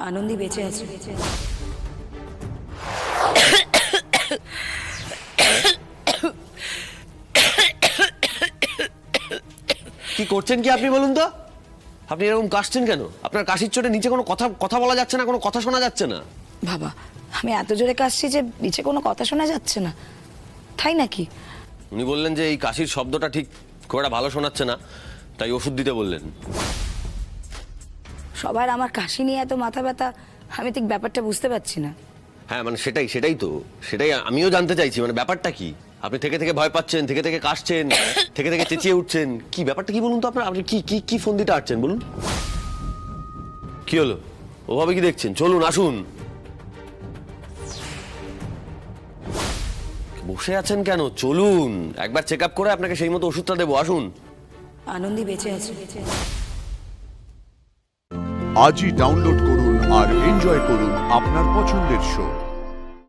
আনন্দী বেঁচে আছে। কি করছেন কি আপনি বলুন তো? আপনি এরকম কাশছেন কেন? আপনার কাশির চোটে নিচে কোনো কথা বলা যাচ্ছে না, কোনো কথা শোনা যাচ্ছে না। বাবা, আমি এত জোরে কাশছি যে নিচে কোনো কথা শোনা যাচ্ছে না, তাই নাকি? উনি বললেন যে এই কাশির শব্দটা ঠিক খুব একটা ভালো শোনাচ্ছে না, তাই ওষুধ দিতে বললেন। সবার আমার কাশি নিয়ে এত মাথা ব্যথা, আমি ঠিক ব্যাপারটা বুঝতে পারছি না। হ্যাঁ মানে সেটাই আমিও জানতে চাইছি, মানে ব্যাপারটা কি? আপনি থেকে থেকে ভয় পাচ্ছেন, থেকে থেকে কাশছেন, থেকে থেকে চেঁচিয়ে উঠছেন, কি ব্যাপারটা কি বলুন তো? আপনি কি কি কি ফোন দিতে আসছেন বলুন? কি হলো? ওভাবে কি দেখছেন? চলুন আসুন। বসে আছেন কেন? চলুন, একবার চেক আপ করে আপনাকে সেই মতো ওষুধটা দেবো, আসুন। আনন্দী বেঁচে আছে। আজই ডাউনলোড করুন আর এনজয় করুন আপনার পছন্দের শো।